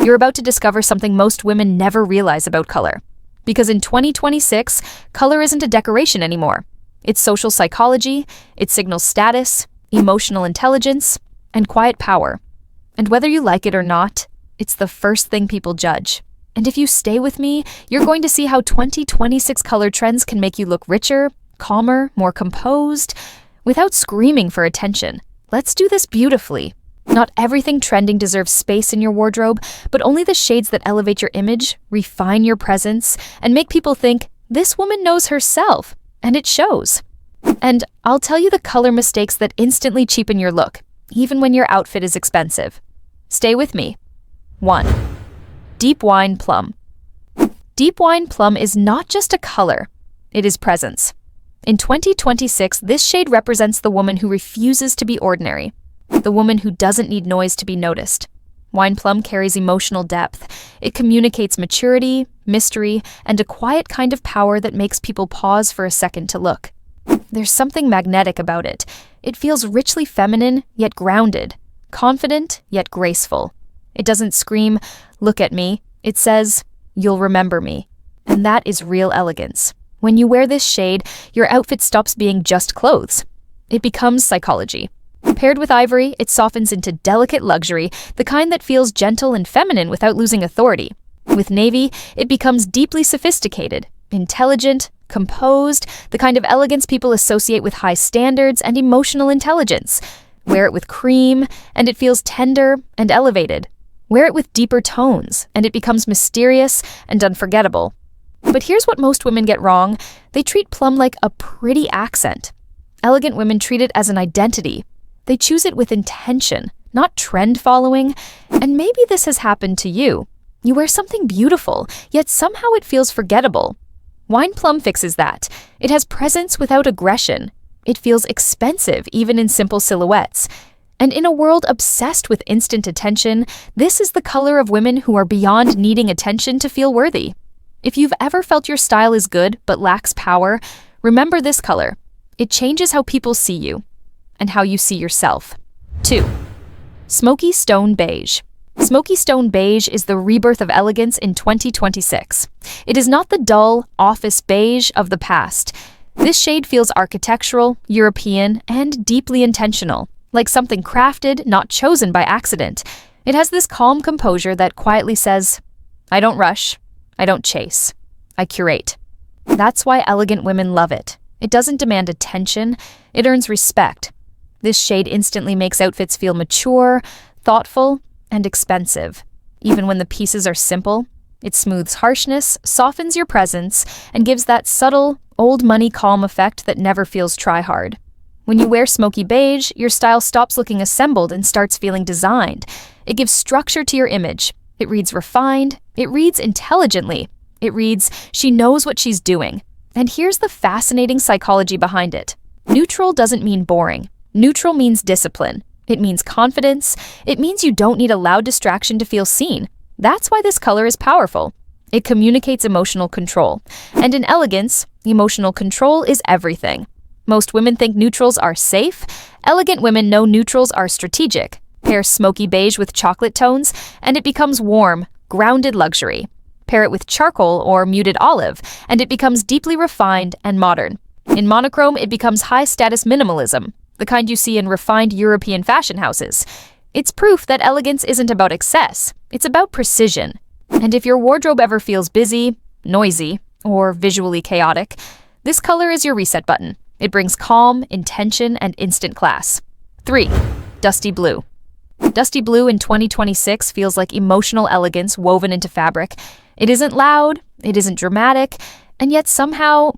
You're about to discover something most women never realize about color. Because in 2026, color isn't a decoration anymore. It's social psychology, it signals status, emotional intelligence, and quiet power. And whether you like it or not, it's the first thing people judge. And if you stay with me, you're going to see how 2026 color trends can make you look richer, calmer, more composed, without screaming for attention. Let's do this beautifully. Not everything trending deserves space in your wardrobe, but only the shades that elevate your image, refine your presence, and make people think, this woman knows herself, and it shows. And I'll tell you the color mistakes that instantly cheapen your look, even when your outfit is expensive. Stay with me. 1. Deep wine plum. Deep wine plum is not just a color, it is presence. In 2026, this shade represents the woman who refuses to be ordinary, the woman who doesn't need noise to be noticed. Wine plum carries emotional depth. It communicates maturity, mystery, and a quiet kind of power that makes people pause for a second to look. There's something magnetic about it. It feels richly feminine, yet grounded, confident, yet graceful. It doesn't scream, look at me. It says, you'll remember me. And that is real elegance. When you wear this shade, your outfit stops being just clothes. It becomes psychology. Paired with ivory, it softens into delicate luxury, the kind that feels gentle and feminine without losing authority. With navy, it becomes deeply sophisticated, intelligent, composed, the kind of elegance people associate with high standards and emotional intelligence. Wear it with cream, and it feels tender and elevated. Wear it with deeper tones, and it becomes mysterious and unforgettable. But here's what most women get wrong. They treat plum like a pretty accent. Elegant women treat it as an identity. They choose it with intention, not trend following. And maybe this has happened to you. You wear something beautiful, yet somehow it feels forgettable. Wine plum fixes that. It has presence without aggression. It feels expensive, even in simple silhouettes. And in a world obsessed with instant attention, this is the color of women who are beyond needing attention to feel worthy. If you've ever felt your style is good but lacks power, remember this color. It changes how people see you and how you see yourself. 2. Smoky stone beige. Smoky stone beige is the rebirth of elegance in 2026. It is not the dull, office beige of the past. This shade feels architectural, European, and deeply intentional, like something crafted, not chosen by accident. It has this calm composure that quietly says, I don't rush, I don't chase, I curate. That's why elegant women love it. It doesn't demand attention, it earns respect. This shade instantly makes outfits feel mature, thoughtful, and expensive. Even when the pieces are simple, it smooths harshness, softens your presence, and gives that subtle, old money calm effect that never feels try-hard. When you wear smoky beige, your style stops looking assembled and starts feeling designed. It gives structure to your image. It reads refined. It reads intelligently. It reads, she knows what she's doing. And here's the fascinating psychology behind it. Neutral doesn't mean boring. Neutral means discipline. It means confidence. It means you don't need a loud distraction to feel seen. That's why this color is powerful. It communicates emotional control. And in elegance, emotional control is everything. Most women think neutrals are safe. Elegant women know neutrals are strategic. Pair smoky beige with chocolate tones, and it becomes warm, grounded luxury. Pair it with charcoal or muted olive, and it becomes deeply refined and modern. In monochrome, it becomes high-status minimalism, the kind you see in refined European fashion houses. It's proof that elegance isn't about excess, it's about precision. And if your wardrobe ever feels busy, noisy, or visually chaotic, this color is your reset button. It brings calm, intention, and instant class. 3. Dusty blue. Dusty blue in 2026 feels like emotional elegance woven into fabric. It isn't loud, it isn't dramatic, and yet somehow,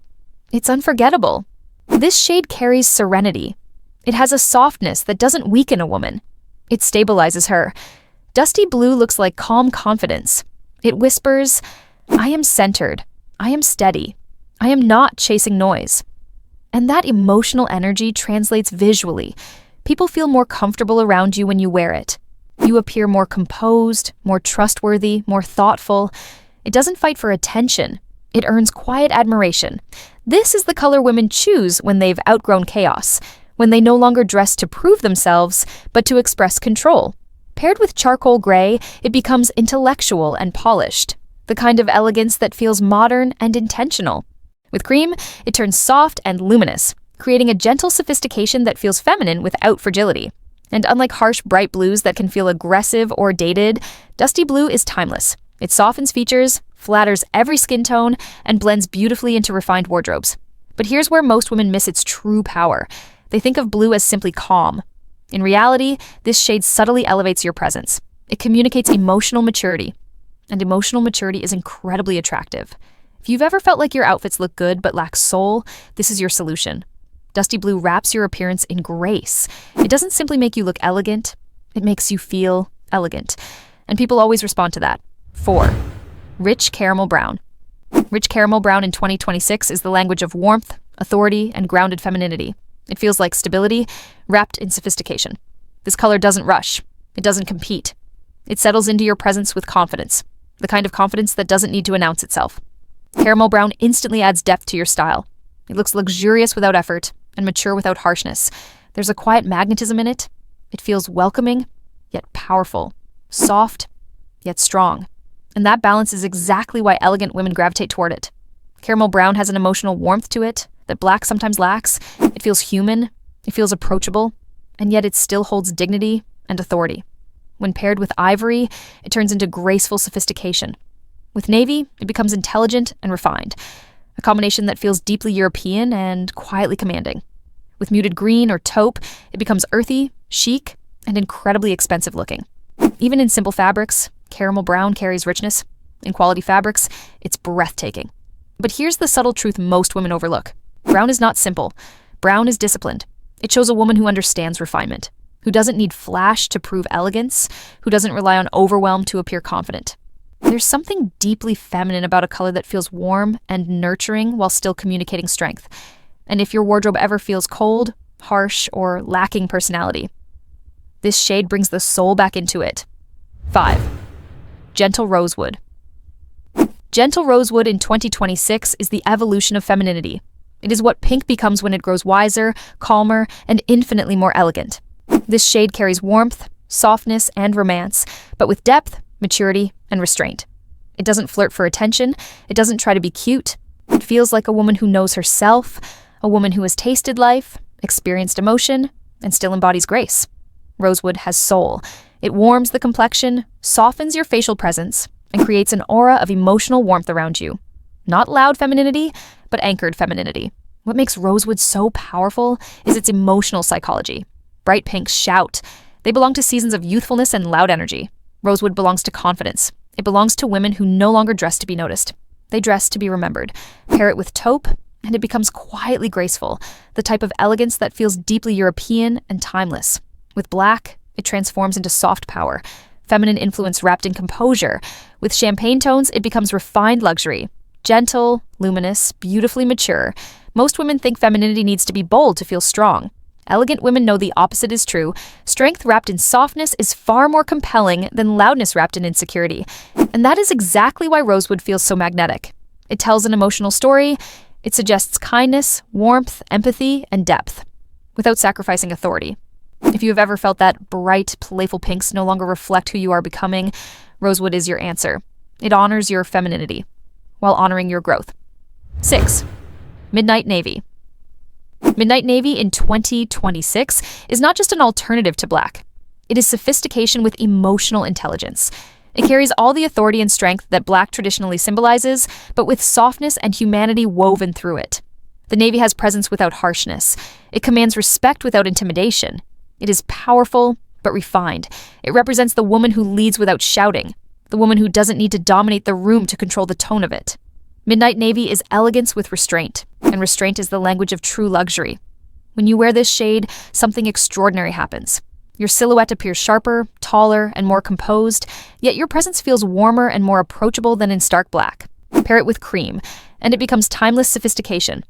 it's unforgettable. This shade carries serenity. It has a softness that doesn't weaken a woman. It stabilizes her. Dusty blue looks like calm confidence. It whispers, I am centered. I am steady. I am not chasing noise. And that emotional energy translates visually. People feel more comfortable around you when you wear it. You appear more composed, more trustworthy, more thoughtful. It doesn't fight for attention. It earns quiet admiration. This is the color women choose when they've outgrown chaos, when they no longer dress to prove themselves, but to express control. Paired with charcoal gray, it becomes intellectual and polished, the kind of elegance that feels modern and intentional. With cream, it turns soft and luminous, creating a gentle sophistication that feels feminine without fragility. And unlike harsh, bright blues that can feel aggressive or dated, dusty blue is timeless. It softens features, flatters every skin tone, and blends beautifully into refined wardrobes. But here's where most women miss its true power. They think of blue as simply calm. In reality, this shade subtly elevates your presence. It communicates emotional maturity. And emotional maturity is incredibly attractive. If you've ever felt like your outfits look good but lack soul, this is your solution. Dusty blue wraps your appearance in grace. It doesn't simply make you look elegant, it makes you feel elegant. And people always respond to that. 4. Rich caramel brown. Rich caramel brown in 2026 is the language of warmth, authority, and grounded femininity. It feels like stability, wrapped in sophistication. This color doesn't rush. It doesn't compete. It settles into your presence with confidence, the kind of confidence that doesn't need to announce itself. Caramel brown instantly adds depth to your style. It looks luxurious without effort and mature without harshness. There's a quiet magnetism in it. It feels welcoming, yet powerful, soft, yet strong. And that balance is exactly why elegant women gravitate toward it. Caramel brown has an emotional warmth to it that black sometimes lacks. It feels human, it feels approachable, and yet it still holds dignity and authority. When paired with ivory, it turns into graceful sophistication. With navy, it becomes intelligent and refined, a combination that feels deeply European and quietly commanding. With muted green or taupe, it becomes earthy, chic, and incredibly expensive looking. Even in simple fabrics, caramel brown carries richness. In quality fabrics, it's breathtaking. But here's the subtle truth most women overlook. Brown is not simple. Brown is disciplined. It shows a woman who understands refinement, who doesn't need flash to prove elegance, who doesn't rely on overwhelm to appear confident. There's something deeply feminine about a color that feels warm and nurturing while still communicating strength. And if your wardrobe ever feels cold, harsh, or lacking personality, this shade brings the soul back into it. 5. Gentle rosewood. Gentle rosewood in 2026 is the evolution of femininity. It is what pink becomes when it grows wiser, calmer, and infinitely more elegant. This shade carries warmth, softness, and romance, but with depth, maturity, and restraint. It doesn't flirt for attention. It doesn't try to be cute. It feels like a woman who knows herself, a woman who has tasted life, experienced emotion, and still embodies grace. Rosewood has soul. It warms the complexion, softens your facial presence, and creates an aura of emotional warmth around you. Not loud femininity, but anchored femininity. What makes rosewood so powerful is its emotional psychology. Bright pinks shout. They belong to seasons of youthfulness and loud energy. Rosewood belongs to confidence. It belongs to women who no longer dress to be noticed. They dress to be remembered. Pair it with taupe, and it becomes quietly graceful, the type of elegance that feels deeply European and timeless. With black, it transforms into soft power, feminine influence wrapped in composure. With champagne tones, it becomes refined luxury. Gentle, luminous, beautifully mature. Most women think femininity needs to be bold to feel strong. Elegant women know the opposite is true. Strength wrapped in softness is far more compelling than loudness wrapped in insecurity. And that is exactly why rosewood feels so magnetic. It tells an emotional story. It suggests kindness, warmth, empathy, and depth, without sacrificing authority. If you have ever felt that bright, playful pinks no longer reflect who you are becoming, rosewood is your answer. It honors your femininity, while honoring your growth. 6. Midnight navy. Midnight navy in 2026 is not just an alternative to black. It is sophistication with emotional intelligence. It carries all the authority and strength that black traditionally symbolizes, but with softness and humanity woven through it. The navy has presence without harshness. It commands respect without intimidation. It is powerful, but refined. It represents the woman who leads without shouting, the woman who doesn't need to dominate the room to control the tone of it. Midnight navy is elegance with restraint, and restraint is the language of true luxury. When you wear this shade, something extraordinary happens. Your silhouette appears sharper, taller, and more composed, yet your presence feels warmer and more approachable than in stark black. Pair it with cream, and it becomes timeless sophistication.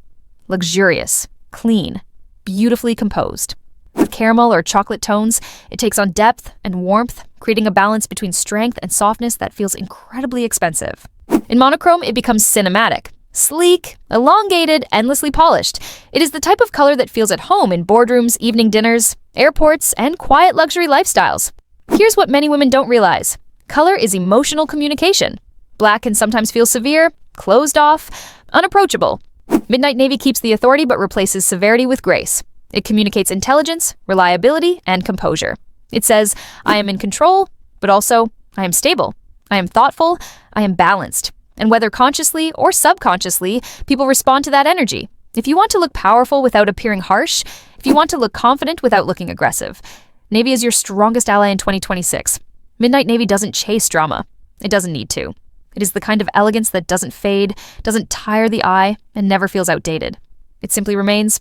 Luxurious, clean, beautifully composed. With caramel or chocolate tones, it takes on depth and warmth, creating a balance between strength and softness that feels incredibly expensive. In monochrome, it becomes cinematic, sleek, elongated, endlessly polished. It is the type of color that feels at home in boardrooms, evening dinners, airports, and quiet luxury lifestyles. Here's what many women don't realize. Color is emotional communication. Black can sometimes feel severe, closed off, unapproachable. Midnight navy keeps the authority but replaces severity with grace. It communicates intelligence, reliability, and composure. It says, I am in control, but also, I am stable. I am thoughtful. I am balanced. And whether consciously or subconsciously, people respond to that energy. If you want to look powerful without appearing harsh, if you want to look confident without looking aggressive, navy is your strongest ally in 2026. Midnight navy doesn't chase drama. It doesn't need to. It is the kind of elegance that doesn't fade, doesn't tire the eye, and never feels outdated. It simply remains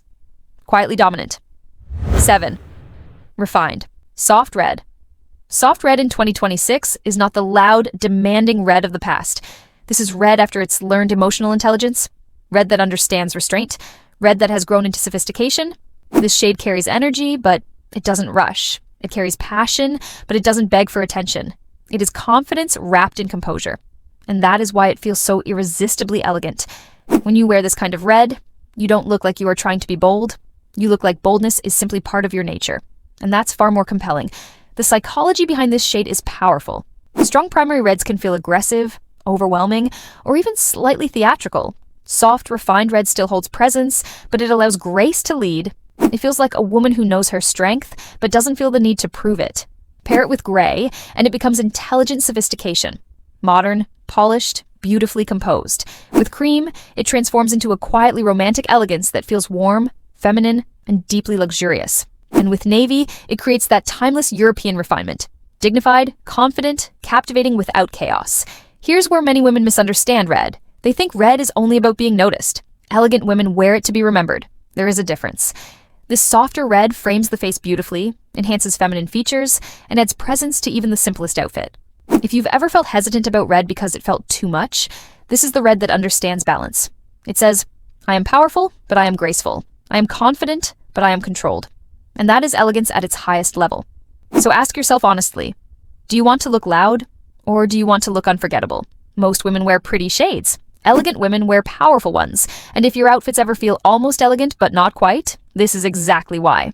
quietly dominant. 7. Refined. Soft red. Soft red in 2026 is not the loud, demanding red of the past. This is red after it's learned emotional intelligence, red that understands restraint, red that has grown into sophistication. This shade carries energy, but it doesn't rush. It carries passion, but it doesn't beg for attention. It is confidence wrapped in composure. And that is why it feels so irresistibly elegant. When you wear this kind of red, you don't look like you are trying to be bold. You look like boldness is simply part of your nature. And that's far more compelling. The psychology behind this shade is powerful. Strong primary reds can feel aggressive, overwhelming, or even slightly theatrical. Soft, refined red still holds presence, but it allows grace to lead. It feels like a woman who knows her strength, but doesn't feel the need to prove it. Pair it with gray, and it becomes intelligent sophistication. Modern, polished, beautifully composed. With cream, it transforms into a quietly romantic elegance that feels warm, feminine, and deeply luxurious. And with navy, it creates that timeless European refinement. Dignified, confident, captivating without chaos. Here's where many women misunderstand red. They think red is only about being noticed. Elegant women wear it to be remembered. There is a difference. This softer red frames the face beautifully, enhances feminine features, and adds presence to even the simplest outfit. If you've ever felt hesitant about red because it felt too much, this is the red that understands balance. It says, I am powerful, but I am graceful. I am confident, but I am controlled. And that is elegance at its highest level. So ask yourself honestly, do you want to look loud, or do you want to look unforgettable? Most women wear pretty shades. Elegant women wear powerful ones. And if your outfits ever feel almost elegant but not quite, this is exactly why.